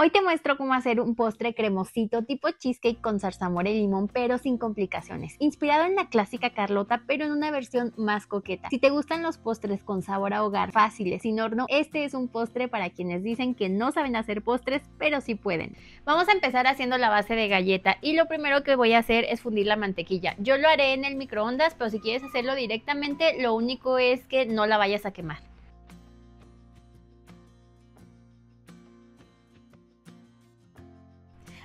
Hoy te muestro cómo hacer un postre cremosito tipo cheesecake con zarzamora y limón, pero sin complicaciones. Inspirado en la clásica Carlota, pero en una versión más coqueta. Si te gustan los postres con sabor a hogar, fáciles, sin horno, este es un postre para quienes dicen que no saben hacer postres, pero sí pueden. Vamos a empezar haciendo la base de galleta y lo primero que voy a hacer es fundir la mantequilla. Yo lo haré en el microondas, pero si quieres hacerlo directamente, lo único es que no la vayas a quemar.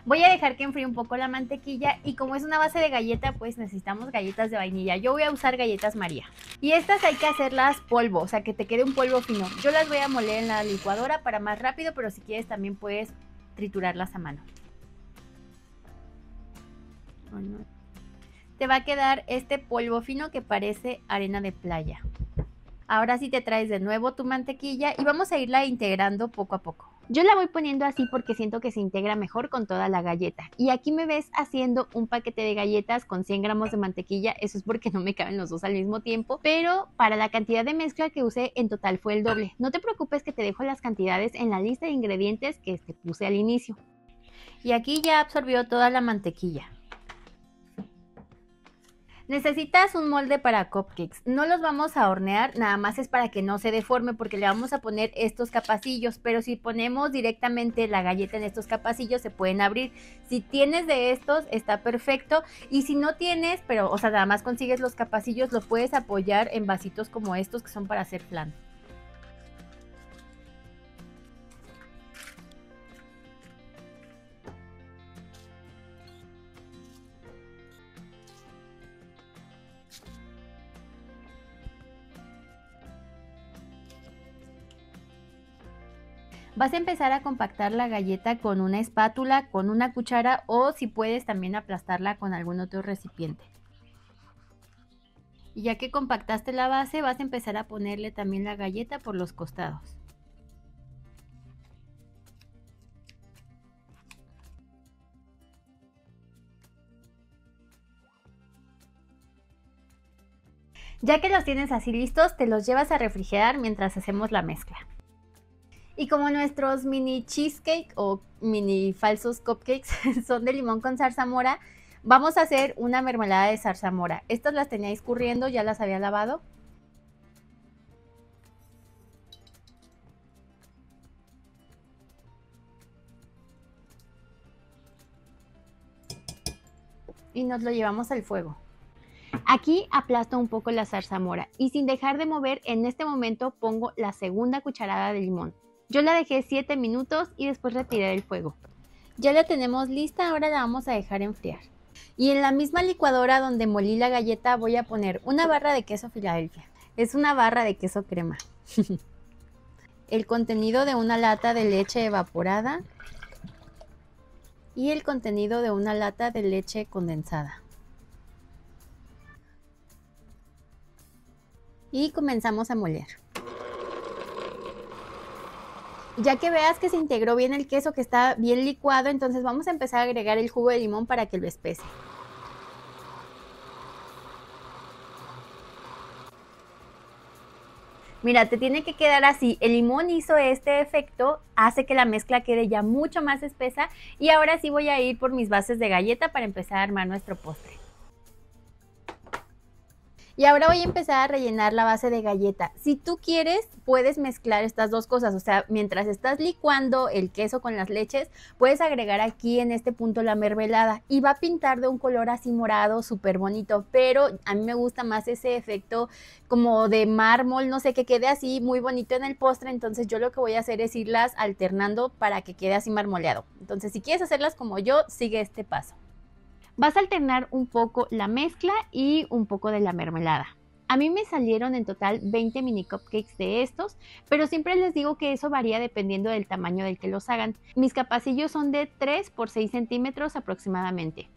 Voy a dejar que enfríe un poco la mantequilla y como es una base de galleta, pues necesitamos galletas de vainilla. Yo voy a usar galletas María. Y estas hay que hacerlas polvo, o sea que te quede un polvo fino. Yo las voy a moler en la licuadora para más rápido, pero si quieres también puedes triturarlas a mano. Te va a quedar este polvo fino que parece arena de playa. Ahora sí te traes de nuevo tu mantequilla y vamos a irla integrando poco a poco. Yo la voy poniendo así porque siento que se integra mejor con toda la galleta. Y aquí me ves haciendo un paquete de galletas con 100 gramos de mantequilla. Eso es porque no me caben los dos al mismo tiempo. Pero para la cantidad de mezcla que usé, en total fue el doble. No te preocupes que te dejo las cantidades en la lista de ingredientes que te puse al inicio. Y aquí ya absorbió toda la mantequilla. Necesitas un molde para cupcakes. No los vamos a hornear, nada más es para que no se deforme porque le vamos a poner estos capacillos, pero si ponemos directamente la galleta en estos capacillos se pueden abrir. Si tienes de estos está perfecto y si no tienes, pero o sea, nada más consigues los capacillos, lo puedes apoyar en vasitos como estos que son para hacer flan. Vas a empezar a compactar la galleta con una espátula, con una cuchara o si puedes también aplastarla con algún otro recipiente. Y ya que compactaste la base, vas a empezar a ponerle también la galleta por los costados. Ya que los tienes así listos, te los llevas a refrigerar mientras hacemos la mezcla. Y como nuestros mini cheesecake o mini falsos cupcakes son de limón con zarzamora, vamos a hacer una mermelada de zarzamora. Estas las tenía escurriendo, ya las había lavado. Y nos lo llevamos al fuego. Aquí aplasto un poco la zarzamora y sin dejar de mover, en este momento pongo la segunda cucharada de limón. Yo la dejé 7 minutos y después retiré del fuego. Ya la tenemos lista, ahora la vamos a dejar enfriar. Y en la misma licuadora donde molí la galleta voy a poner una barra de queso Filadelfia. Es una barra de queso crema. El contenido de una lata de leche evaporada y el contenido de una lata de leche condensada. Y comenzamos a moler. Ya que veas que se integró bien el queso, que está bien licuado, entonces vamos a empezar a agregar el jugo de limón para que lo espese. Mira, te tiene que quedar así. El limón hizo este efecto, hace que la mezcla quede ya mucho más espesa y ahora sí voy a ir por mis bases de galleta para empezar a armar nuestro postre. Y ahora voy a empezar a rellenar la base de galleta. Si tú quieres, puedes mezclar estas dos cosas. O sea, mientras estás licuando el queso con las leches, puedes agregar aquí en este punto la mermelada. Y va a pintar de un color así morado, súper bonito. Pero a mí me gusta más ese efecto como de mármol, no sé, que quede así muy bonito en el postre. Entonces yo lo que voy a hacer es irlas alternando para que quede así marmoleado. Entonces si quieres hacerlas como yo, sigue este paso. Vas a alternar un poco la mezcla y un poco de la mermelada. A mí me salieron en total 20 mini cupcakes de estos, pero siempre les digo que eso varía dependiendo del tamaño del que los hagan. Mis capacillos son de 3 por 6 centímetros aproximadamente.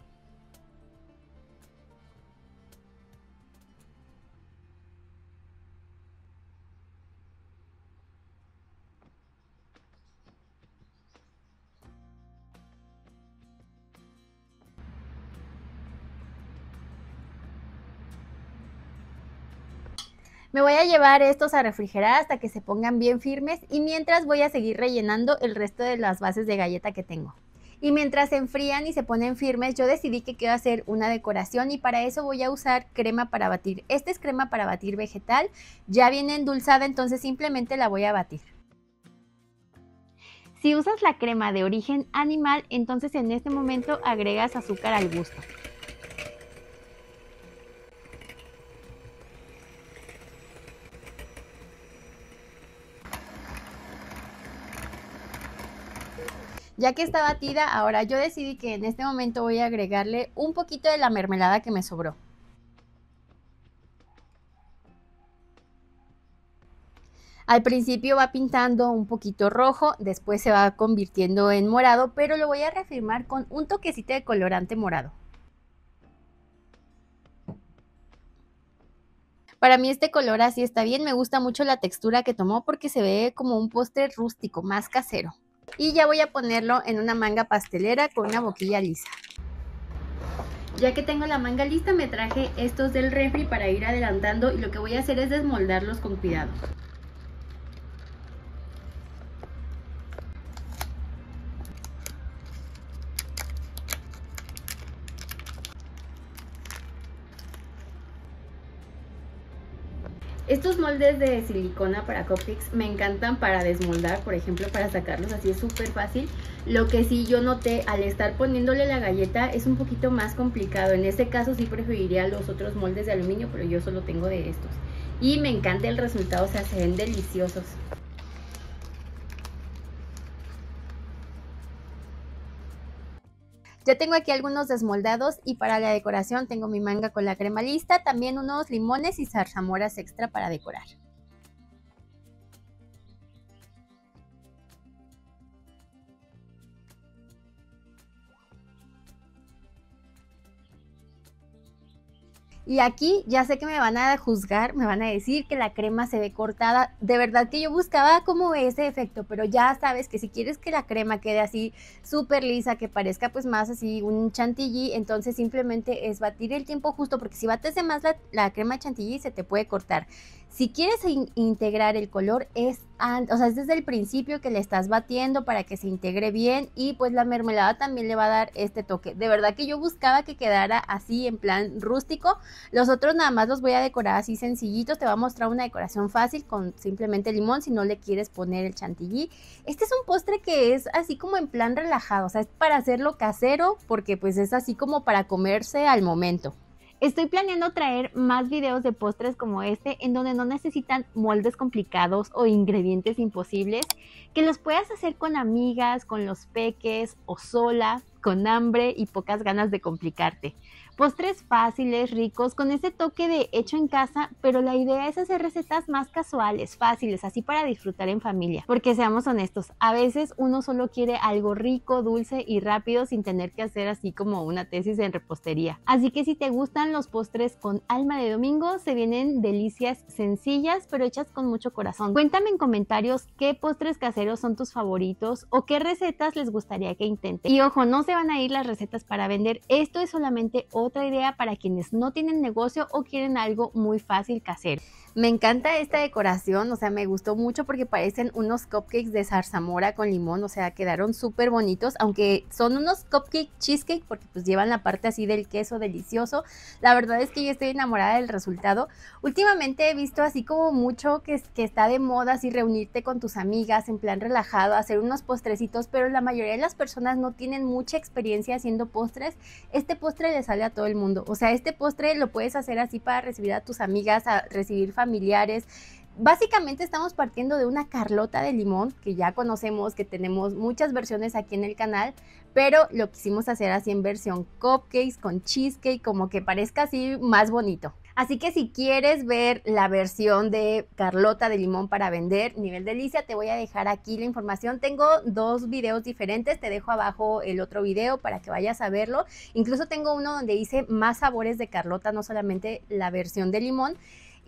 Me voy a llevar estos a refrigerar hasta que se pongan bien firmes y mientras voy a seguir rellenando el resto de las bases de galleta que tengo. Y mientras se enfrían y se ponen firmes, yo decidí que quiero hacer una decoración y para eso voy a usar crema para batir. Esta es crema para batir vegetal, ya viene endulzada, entonces simplemente la voy a batir. Si usas la crema de origen animal, entonces en este momento agregas azúcar al gusto. Ya que está batida, ahora yo decidí que en este momento voy a agregarle un poquito de la mermelada que me sobró. Al principio va pintando un poquito rojo, después se va convirtiendo en morado, pero lo voy a reafirmar con un toquecito de colorante morado. Para mí este color así está bien, me gusta mucho la textura que tomó porque se ve como un postre rústico, más casero. Y ya voy a ponerlo en una manga pastelera con una boquilla lisa. Ya que tengo la manga lista, me traje estos del refri para ir adelantando y lo que voy a hacer es desmoldarlos con cuidado. Estos moldes de silicona para cupcakes me encantan para desmoldar, por ejemplo, para sacarlos así es súper fácil. Lo que sí yo noté al estar poniéndole la galleta es un poquito más complicado. En este caso sí preferiría los otros moldes de aluminio, pero yo solo tengo de estos. Y me encanta el resultado, o sea, se ven deliciosos. Ya tengo aquí algunos desmoldados y para la decoración tengo mi manga con la crema lista, también unos limones y zarzamoras extra para decorar. Y aquí ya sé que me van a juzgar, me van a decir que la crema se ve cortada. De verdad que yo buscaba como ese efecto, pero ya sabes que si quieres que la crema quede así súper lisa, que parezca pues más así un chantilly, entonces simplemente es batir el tiempo justo, porque si bates de más la crema chantilly se te puede cortar. Si quieres integrar el color es desde el principio que le estás batiendo para que se integre bien y pues la mermelada también le va a dar este toque. De verdad que yo buscaba que quedara así en plan rústico. Los otros nada más los voy a decorar así sencillitos. Te voy a mostrar una decoración fácil con simplemente limón si no le quieres poner el chantilly. Este es un postre que es así como en plan relajado, o sea, es para hacerlo casero porque pues es así como para comerse al momento. Estoy planeando traer más videos de postres como este en donde no necesitan moldes complicados o ingredientes imposibles, que los puedas hacer con amigas, con los peques o sola, con hambre y pocas ganas de complicarte. Postres fáciles, ricos, con ese toque de hecho en casa, pero la idea es hacer recetas más casuales, fáciles, así para disfrutar en familia. Porque seamos honestos, a veces uno solo quiere algo rico, dulce y rápido sin tener que hacer así como una tesis en repostería. Así que si te gustan los postres con alma de domingo, se vienen delicias sencillas pero hechas con mucho corazón. Cuéntame en comentarios qué postres caseros son tus favoritos o qué recetas les gustaría que intenten. Y ojo, no se van a ir las recetas para vender, esto es solamente otra idea para quienes no tienen negocio o quieren algo muy fácil casero. Me encanta esta decoración, o sea, me gustó mucho porque parecen unos cupcakes de zarzamora con limón, o sea, quedaron súper bonitos, aunque son unos cupcake cheesecake porque pues llevan la parte así del queso delicioso. La verdad es que yo estoy enamorada del resultado. Últimamente he visto así como mucho que está de moda así reunirte con tus amigas en plan relajado, hacer unos postrecitos, pero la mayoría de las personas no tienen mucha experiencia haciendo postres. Este postre le sale a todo el mundo, o sea, este postre lo puedes hacer así para recibir a tus amigas, a recibir familiares. Básicamente estamos partiendo de una Carlota de limón que ya conocemos, que tenemos muchas versiones aquí en el canal, pero lo quisimos hacer así en versión cupcakes con cheesecake, como que parezca así más bonito. Así que si quieres ver la versión de Carlota de limón para vender, nivel delicia, te voy a dejar aquí la información. Tengo dos videos diferentes, te dejo abajo el otro video para que vayas a verlo. Incluso tengo uno donde hice más sabores de Carlota, no solamente la versión de limón.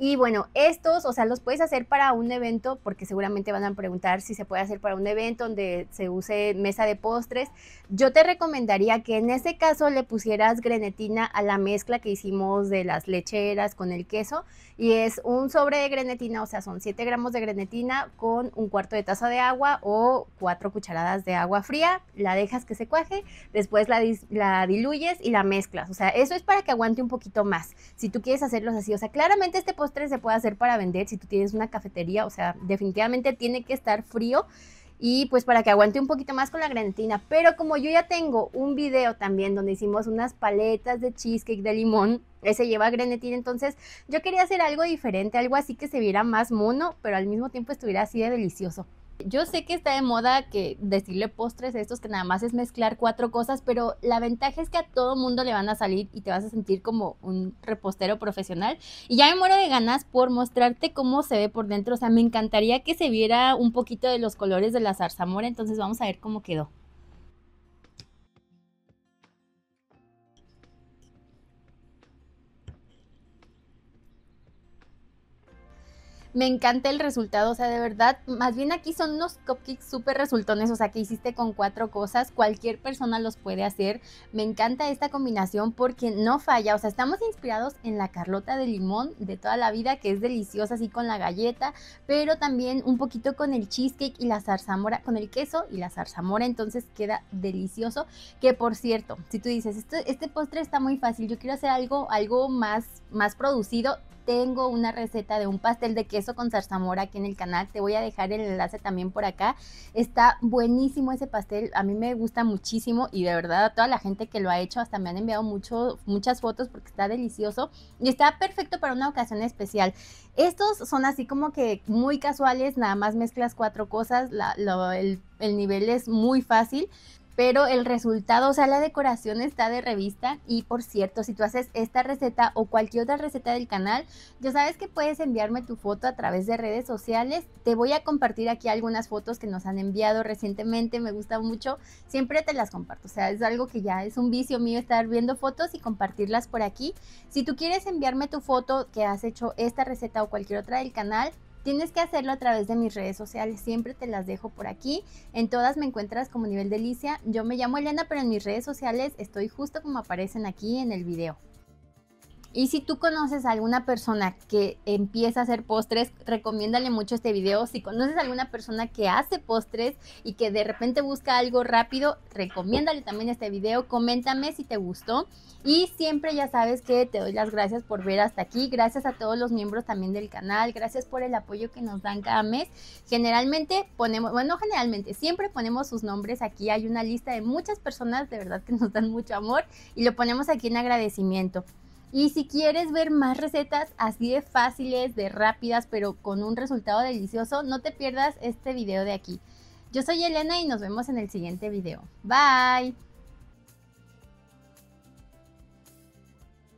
Y bueno, estos, o sea, los puedes hacer para un evento, porque seguramente van a preguntar si se puede hacer para un evento donde se use mesa de postres. Yo te recomendaría que en ese caso le pusieras grenetina a la mezcla que hicimos de las lecheras con el queso. Y es un sobre de grenetina, o sea, son 7 gramos de grenetina con un cuarto de taza de agua o 4 cucharadas de agua fría. La dejas que se cuaje, después la diluyes y la mezclas. O sea, eso es para que aguante un poquito más. Si tú quieres hacerlos así, o sea, claramente este postre se puede hacer para vender si tú tienes una cafetería, o sea, definitivamente tiene que estar frío y pues para que aguante un poquito más con la grenetina. Pero como yo ya tengo un video también donde hicimos unas paletas de cheesecake de limón, ese lleva grenetina, entonces yo quería hacer algo diferente, algo así que se viera más mono, pero al mismo tiempo estuviera así de delicioso. Yo sé que está de moda que decirle postres a estos que nada más es mezclar 4 cosas, pero la ventaja es que a todo mundo le van a salir y te vas a sentir como un repostero profesional. Y ya me muero de ganas por mostrarte cómo se ve por dentro. O sea, me encantaría que se viera un poquito de los colores de la zarzamora, entonces vamos a ver cómo quedó. Me encanta el resultado, o sea, de verdad, más bien aquí son unos cupcakes súper resultones, o sea, que hiciste con 4 cosas, cualquier persona los puede hacer. Me encanta esta combinación porque no falla, o sea, estamos inspirados en la Carlota de limón de toda la vida, que es deliciosa así con la galleta, pero también un poquito con el cheesecake y la zarzamora, con el queso y la zarzamora, entonces queda delicioso. Que por cierto, si tú dices, este postre está muy fácil, yo quiero hacer algo más producido, tengo una receta de un pastel de queso con zarzamora aquí en el canal, te voy a dejar el enlace también por acá. Está buenísimo ese pastel, a mí me gusta muchísimo y de verdad a toda la gente que lo ha hecho hasta me han enviado muchas fotos porque está delicioso y está perfecto para una ocasión especial. Estos son así como que muy casuales, nada más mezclas 4 cosas, el nivel es muy fácil, pero el resultado, o sea, la decoración está de revista. Y por cierto, si tú haces esta receta o cualquier otra receta del canal, ya sabes que puedes enviarme tu foto a través de redes sociales. Te voy a compartir aquí algunas fotos que nos han enviado recientemente, me gusta mucho, siempre te las comparto, o sea, es algo que ya es un vicio mío estar viendo fotos y compartirlas por aquí. Si tú quieres enviarme tu foto que has hecho esta receta o cualquier otra del canal, tienes que hacerlo a través de mis redes sociales, siempre te las dejo por aquí, en todas me encuentras como Nivel Delicia, yo me llamo Elena, pero en mis redes sociales estoy justo como aparecen aquí en el video. Y si tú conoces a alguna persona que empieza a hacer postres, recomiéndale mucho este video. Si conoces a alguna persona que hace postres y que de repente busca algo rápido, recomiéndale también este video. Coméntame si te gustó. Y siempre ya sabes que te doy las gracias por ver hasta aquí. Gracias a todos los miembros también del canal. Gracias por el apoyo que nos dan cada mes. Generalmente ponemos, bueno, no generalmente, siempre ponemos sus nombres aquí. Hay una lista de muchas personas de verdad que nos dan mucho amor y lo ponemos aquí en agradecimiento. Y si quieres ver más recetas así de fáciles, de rápidas, pero con un resultado delicioso, no te pierdas este video de aquí. Yo soy Elena y nos vemos en el siguiente video. Bye.